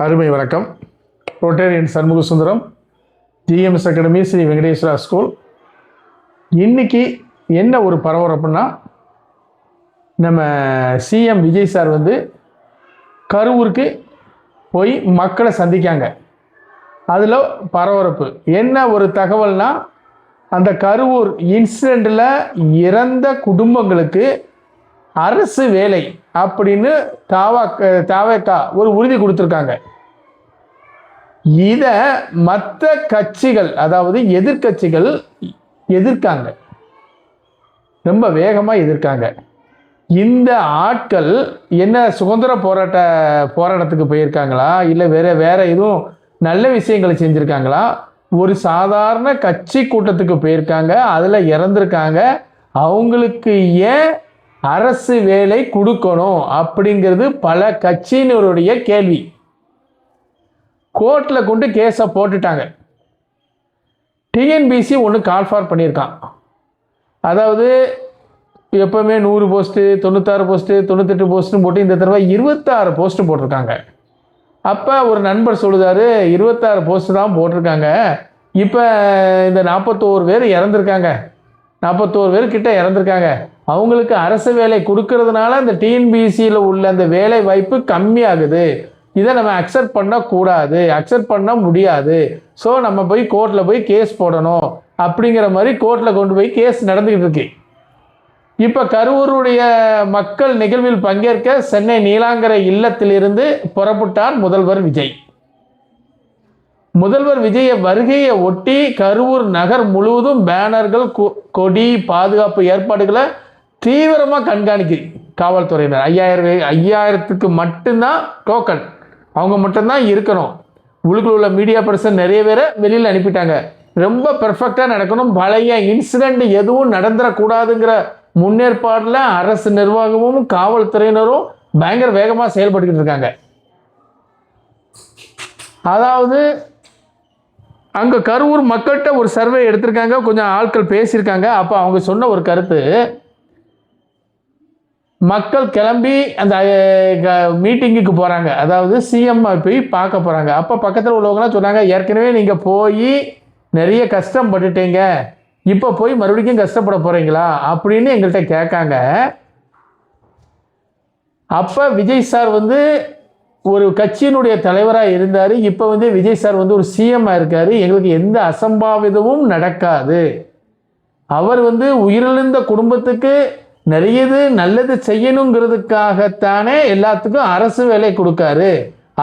அருமை வணக்கம். Rotarian Shanmuga Sundaram, GMS academy, Sri Venkateswara school. இன்னைக்கு என்ன ஒரு பரபரப்புன்னா, நம்ம சிஎம் விஜய் சார் கரூருக்கு போய் மக்களை சந்திக்காங்க. அதில் பரபரப்பு என்ன ஒரு தகவல்னா, அந்த கரூர் இன்சிடெண்ட்டில் இறந்த குடும்பங்களுக்கு அரசு வேலை அப்படின்னு தாவேக்கா ஒரு உறுதி கொடுத்துருக்காங்க. இதை மற்ற கட்சிகள், அதாவது எதிர்கட்சிகள் எதிர்க்காங்க, ரொம்ப வேகமாக எதிர்க்காங்க. இந்த ஆட்கள் என்ன சுதந்திர போராட்டத்துக்கு போயிருக்காங்களா, இல்லை வேற எதுவும் நல்ல விஷயங்களை செஞ்சுருக்காங்களா? ஒரு சாதாரண கட்சி கூட்டத்துக்கு போயிருக்காங்க, அதில் இறந்துருக்காங்க. அவங்களுக்கு ஏன் அரசு வேலை கொடுக்கணும் அப்படிங்கிறது பல கட்சியினருடைய கேள்வி. கோர்ட்டில் கொண்டு கேஸை போட்டுட்டாங்க. டிஎன்பிசி ஒன்று கால் ஃபார் பண்ணியிருக்கான். அதாவது எப்போவுமே 100 போஸ்ட்டு, 96 போஸ்ட்டு, 98 போஸ்ட்டுன்னு போட்டு இந்த தடவை 26 போஸ்ட்டு போட்டிருக்காங்க. அப்போ ஒரு நண்பர் சொல்லுதாரு, 26 போஸ்ட்டு தான் போட்டிருக்காங்க, இப்போ இந்த 41 பேர் இறந்துருக்காங்க, 41 பேர் கிட்ட இறந்துருக்காங்க, அவங்களுக்கு அரசு வேலை கொடுக்கறதுனால அந்த டிஎன்பிசியில் உள்ள அந்த வேலை வாய்ப்பு கம்மியாகுது. இதை நம்ம அக்செப்ட் பண்ணக்கூடாது, அக்செப்ட் பண்ண முடியாது. ஸோ நம்ம போய் கோர்ட்டில் போய் கேஸ் போடணும் அப்படிங்கிற மாதிரி கோர்ட்டில் கொண்டு போய் கேஸ் நடந்துக்கிட்டு இருக்கு. இப்போ கரூருடைய மக்கள் நிகழ்வில் பங்கேற்க சென்னை நீலாங்கரை இல்லத்திலிருந்து புறப்பட்டார் முதல்வர் விஜய். முதல்வர் விஜய வருகையை ஒட்டி கரூர் நகர் முழுவதும் பேனர்கள், கொடி, பாதுகாப்பு ஏற்பாடுகளை தீவிரமாக கண்காணிக்கு காவல்துறையினர். 5000க்கு மட்டும்தான் டோக்கன், அவங்க மட்டும்தான் இருக்கணும். உள்ளுக்குள்ள உள்ள மீடியா பர்சன் நிறைய பேரை வெளியில் அனுப்பிட்டாங்க. ரொம்ப பெர்ஃபெக்டாக நடக்கணும், பழைய இன்சிடெண்ட் எதுவும் நடந்துடக்கூடாதுங்கிற முன்னேற்பாடில் அரசு நிர்வாகமும் காவல்துறையினரும் பயங்கர வேகமாக செயல்பட்டுக்கிட்டு இருக்காங்க. அதாவது அங்கே கரூர் மக்கள்கிட்ட ஒரு சர்வே எடுத்திருக்காங்க, கொஞ்சம் ஆட்கள் பேசியிருக்காங்க. அப்போ அவங்க சொன்ன ஒரு கருத்து, மக்கள் கிளம்பி அந்த மீட்டிங்குக்கு போகிறாங்க, அதாவது சிஎம் போய் பார்க்க போகிறாங்க. அப்போ பக்கத்தில் உள்ளவங்களாம் சொன்னாங்க, ஏற்கனவே நீங்கள் போய் நிறைய கஷ்டப்பட்டுட்டீங்க, இப்போ போய் மறுபடியும் கஷ்டப்பட போகிறீங்களா அப்படின்னு எங்கள்கிட்ட கேட்காங்க. அப்போ விஜய் சார் ஒரு கட்சியினுடைய தலைவராக இருந்தார், இப்போ விஜய் சார் ஒரு சிஎம்மாக இருக்கார், எங்களுக்கு எந்த அசம்பாவிதமும் நடக்காது, அவர் உயிரிழந்த குடும்பத்துக்கு நிறையது நல்லது செய்யணுங்கிறதுக்காகத்தானே எல்லாத்துக்கும் அரசு வேலை கொடுக்காரு,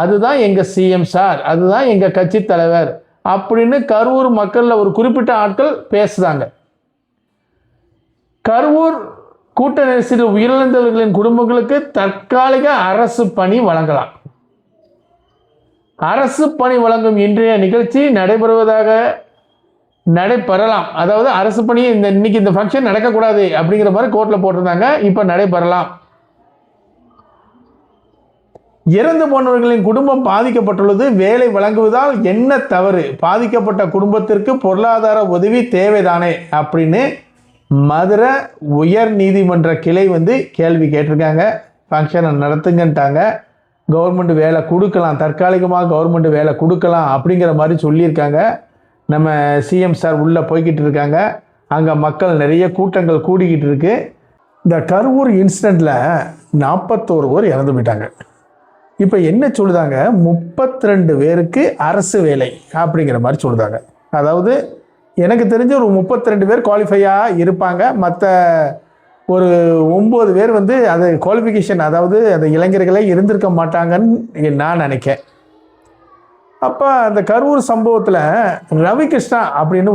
அதுதான் எங்கள் சிஎம் சார், அதுதான் எங்கள் கட்சி தலைவர் அப்படின்னு கரூர் மக்களில் ஒரு குறிப்பிட்ட ஆட்கள் பேசுகிறாங்க. கரூர் கூட்ட நெரிசலில் உயிரிழந்தவர்களின் குடும்பங்களுக்கு தற்காலிக அரசு பணி வழங்கலாம். அரசு பணி வழங்கும் இன்றைய நிகழ்ச்சி நடைபெறலாம். அதாவது அரசு பணி இன்னைக்கு இந்த ஃபங்க்ஷன் நடக்கக்கூடாது அப்படிங்கிற மாதிரி கோர்ட்டில் போட்டிருந்தாங்க, இப்போ நடைபெறலாம். இறந்து போனவர்களின் குடும்பம் பாதிக்கப்பட்டுள்ளது, வேலை வழங்குவதால் என்ன தவறு, பாதிக்கப்பட்ட குடும்பத்திற்கு பொருளாதார உதவி தேவைதானே அப்படின்னு மதுரை உயர் நீதிமன்ற கிளை கேள்வி கேட்டிருக்காங்க. ஃபங்க்ஷனை நடத்துங்கன்ட்டாங்க. கவர்மெண்ட் வேலை கொடுக்கலாம், தற்காலிகமாக கவர்மெண்ட் வேலை கொடுக்கலாம் அப்படிங்கிற மாதிரி சொல்லியிருக்காங்க. நம்ம சிஎம் சார் உள்ளே போய்கிட்டு இருக்காங்க. அங்கே மக்கள் நிறைய கூட்டங்கள் கூடிக்கிட்டு இருக்கு. இந்த கரூர் இன்சிடெண்ட்டில் 41 பேர் இறந்து போயிட்டாங்க. இப்போ என்ன சொல்லுதாங்க, 32 பேருக்கு அரசு வேலை அப்படிங்கிற மாதிரி சொல்லுதாங்க. அதாவது எனக்கு தெரிஞ்ச ஒரு 32 பேர் குவாலிஃபையாக இருப்பாங்க, மற்ற ஒரு 9 பேர் அது குவாலிஃபிகேஷன், அதாவது அந்த இளைஞர்களே இருந்திருக்க மாட்டாங்கன்னு நான் நினைக்கிறேன். அப்போ அந்த கரூர் சம்பவத்தில் ரவிகிருஷ்ணா அப்படின்னு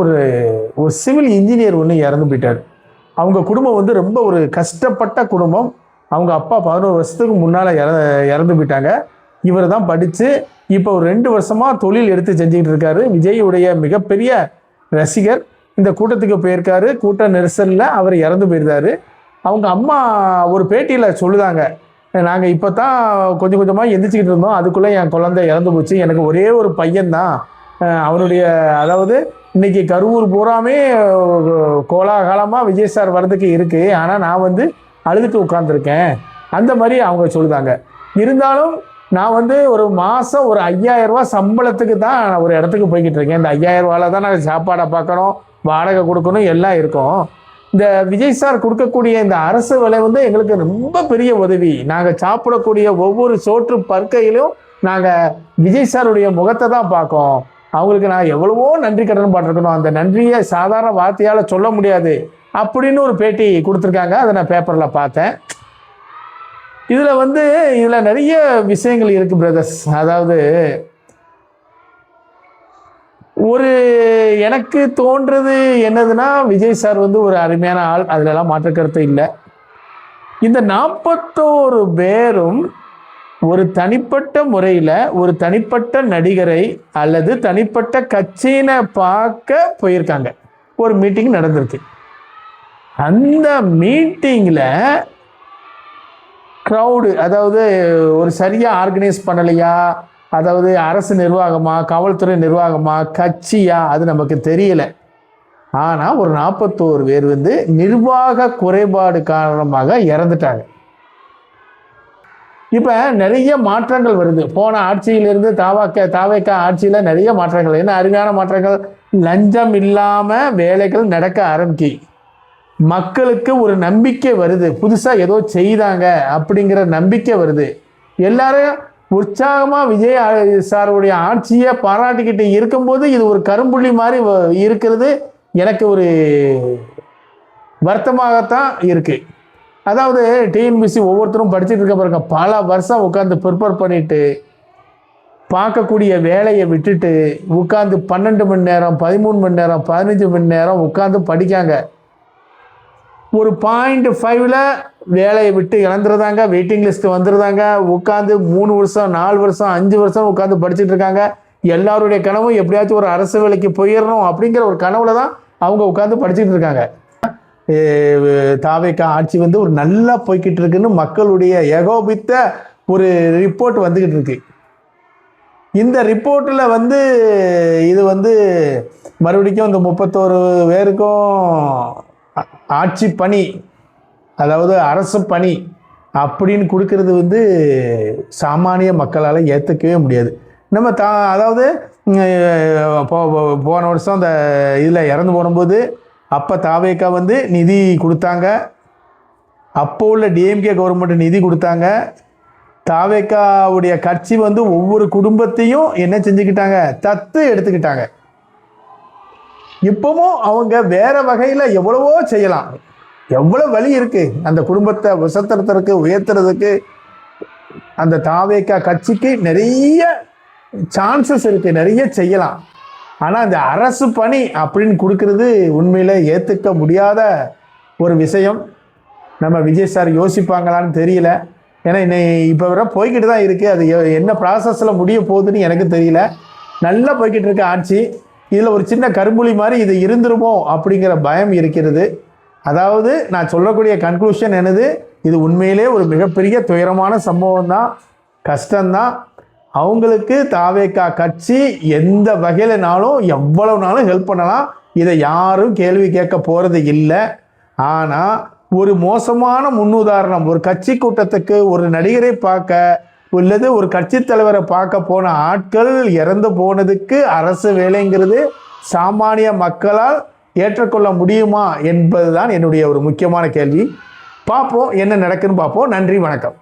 ஒரு சிவில் இன்ஜினியர் இறந்து போயிட்டார். அவங்க குடும்பம் ரொம்ப ஒரு கஷ்டப்பட்ட குடும்பம். அவங்க அப்பா 11 வருஷத்துக்கு முன்னால் இறந்து போயிட்டாங்க. இவர் தான் படித்து இப்போ ஒரு 2 வருஷமாக தொழில் எடுத்து செஞ்சுக்கிட்டு இருக்காரு. விஜயுடைய மிகப்பெரிய ரசிகர். இந்த கூட்டத்துக்கு போயிருக்காரு, கூட்ட நெரிசலில் அவர் இறந்து போயிருந்தார். அவங்க அம்மா ஒரு பேட்டியில் சொல்லுதாங்க, நாங்கள் இப்போ தான் கொஞ்சம் கொஞ்சமாக எந்திரிச்சிக்கிட்டு இருந்தோம், அதுக்குள்ளே என் குழந்தை இறந்து போச்சு, எனக்கு ஒரே ஒரு பையன்தான், அவனுடைய அதாவது இன்றைக்கி கரூர் பூராமே கோலாகலமாக விஜய் சார் வர்றதுக்கு இருக்குது, ஆனால் நான் அழுதுட்டு உட்காந்துருக்கேன் அந்த மாதிரி அவங்க சொல்லுதாங்க. இருந்தாலும் நான் வந்து ஒரு மாதம் ஒரு 5000 ரூபா சம்பளத்துக்கு தான் ஒரு இடத்துக்கு போய்கிட்டு இருக்கேன். இந்த 5000 ரூபாயில் தான் நான் சாப்பாடை பார்க்கணும், வாடகை கொடுக்கணும், எல்லாம் இருக்கும். இந்த விஜய் சார் கொடுக்கக்கூடிய இந்த அரசு வேலை வந்து எங்களுக்கு ரொம்ப பெரிய உதவி. நாங்கள் சாப்பிடக்கூடிய ஒவ்வொரு சோற்று பற்கையிலும் நாங்கள் விஜய் சாருடைய முகத்தை தான் பார்க்கோம். அவங்களுக்கு நான் எவ்வளவோ நன்றி கடன் பாட்டிருக்கணும். அந்த நன்றியை சாதாரண வார்த்தையால் சொல்ல முடியாது அப்படின்னு ஒரு பேட்டி கொடுத்துருக்காங்க. அதை நான் பேப்பரில் பார்த்தேன். இதில் நிறைய விஷயங்கள் இருக்குது பிரதர்ஸ். அதாவது எனக்கு தோன்றது என்னதுன்னா, விஜய் சார் வந்து ஒரு அருமையான ஆள், அதிலெல்லாம் மாற்று கருத்து இல்லை. இந்த 41 பேரும் ஒரு தனிப்பட்ட முறையில் ஒரு தனிப்பட்ட நடிகரை அல்லது தனிப்பட்ட கட்சியினை பார்க்க போயிருக்காங்க. ஒரு மீட்டிங் நடந்திருக்கு. அந்த மீட்டிங்கில் க்ரௌடு, அதாவது ஒரு சரியாக ஆர்கனைஸ் பண்ணலையா, அதாவது அரசு நிர்வாகமா, காவல்துறை நிர்வாகமா, கட்சியா, அது நமக்கு தெரியல. ஆனால் ஒரு 41 பேர் வந்து நிர்வாக குறைபாடு காரணமாக இறந்துட்டாங்க. இப்போ நிறைய மாற்றங்கள் வருது. போன ஆட்சியிலிருந்து தாவேக்கா ஆட்சியில் நிறைய மாற்றங்கள். என்ன அருமையான மாற்றங்கள்! லஞ்சம் இல்லாமல் வேலைகள் நடக்க ஆரம்பிக்கி, மக்களுக்கு ஒரு நம்பிக்கை வருது. புதுசாக ஏதோ செய்தாங்க அப்படிங்கிற நம்பிக்கை வருது. எல்லாரும் உற்சாகமாக விஜய் சாருடைய ஆட்சியை பாராட்டிக்கிட்டு இருக்கும்போது இது ஒரு கரும்புள்ளி மாதிரி இருக்கிறது எனக்கு ஒரு வருத்தமாகத்தான் இருக்குது. அதாவது டிஎன்பிசி ஒவ்வொருத்தரும் படிச்சுட்டு இருக்க பாருங்க, பல வருஷம் உட்காந்து ப்ரிப்பேர் பண்ணிட்டு பார்க்கக்கூடிய வேலையை விட்டுட்டு உட்காந்து 12 மணி நேரம், 13 மணி நேரம், 15 மணி நேரம் உட்காந்து படிக்காங்க. ஒரு 0.5ல் வேலையை விட்டு இழந்துருந்தாங்க, வெயிட்டிங் லிஸ்ட் வந்துருந்தாங்க. உட்காந்து 3 வருஷம், 4 வருஷம், 5 வருஷம் உட்காந்து படிச்சுட்டு இருக்காங்க. எல்லாருடைய கனவும் எப்படியாச்சும் ஒரு அரசு வேலைக்கு போயிடணும் அப்படிங்கிற ஒரு கனவுல தான் அவங்க உட்காந்து படிச்சுட்டு இருக்காங்க. தாவேக்கா ஆட்சி வந்து ஒரு நல்லா போய்கிட்டு இருக்குன்னு மக்களுடைய ஏகோபித்த ஒரு ரிப்போர்ட் வந்துக்கிட்டு இருக்கு. இந்த ரிப்போர்ட்டில் வந்து இது வந்து மறுபடியும் இந்த 31 பேருக்கும் ஆட்சி பணி, அதாவது அரசு பணி அப்படின்னு கொடுக்கறது வந்து சாமானிய மக்களால் ஏற்றுக்கவே முடியாது. நம்ம அதாவது போன வருஷம் அந்த இதில் இறந்து போகும்போது அப்போ தாவேக்கா வந்து நிதி கொடுத்தாங்க. அப்போ உள்ள டிஎம்கே கவர்மெண்ட் நிதி கொடுத்தாங்க. தாவேக்காவுடைய கட்சி வந்து ஒவ்வொரு குடும்பத்தையும் என்ன செஞ்சுக்கிட்டாங்க, தத்து எடுத்துக்கிட்டாங்க. இப்பவும் அவங்க வேற வகையில் எவ்வளவோ செய்யலாம். எவ்வளோ வழி இருக்குது அந்த குடும்பத்தை உசத்துறதுக்கு, உயர்த்துறதுக்கு. அந்த தாவேக்கா கட்சிக்கு நிறைய சான்சஸ் இருக்குது, நிறைய செய்யலாம். ஆனால் இந்த அரசு பணி அப்படின்னு கொடுக்கறது உண்மையில் ஏற்றுக்க முடியாத ஒரு விஷயம். நம்ம விஜய் சார் யோசிப்பாங்களான்னு தெரியல. ஏன்னா இப்போ வர போய்கிட்டு தான் இருக்குது. அது என்ன ப்ராசஸில் முடிய போகுதுன்னு எனக்கு தெரியல. நல்லா போய்கிட்டு இருக்க ஆட்சி. இதில் ஒரு சின்ன கரும்புலி மாதிரி இது இருந்துருமோ அப்படிங்கிற பயம் இருக்கிறது. அதாவது நான் சொல்லக்கூடிய கன்க்ளூஷன் என்னது, இது உண்மையிலே ஒரு மிகப்பெரிய துயரமான சம்பவம் தான், கஷ்டம்தான். அவங்களுக்கு தாவேக்கா கட்சி எந்த வகையிலனாலும் எவ்வளவு நாளும் ஹெல்ப் பண்ணலாம். இதை யாரும் கேள்வி கேட்க போகிறது இல்லை. ஆனால் ஒரு மோசமான முன்னுதாரணம், ஒரு கட்சி கூட்டத்துக்கு ஒரு நடிகரை பார்க்க உள்ளது, ஒரு கட்சி தலைவரை பார்க்க போன ஆட்கள் இறந்து போனதுக்கு அரசு வேலைங்கிறது சாமானிய மக்களால் ஏற்றுக்கொள்ள முடியுமா என்பதுதான் என்னுடைய ஒரு முக்கியமான கேள்வி. பார்ப்போம் என்ன நடக்குன்னு பார்ப்போம். நன்றி, வணக்கம்.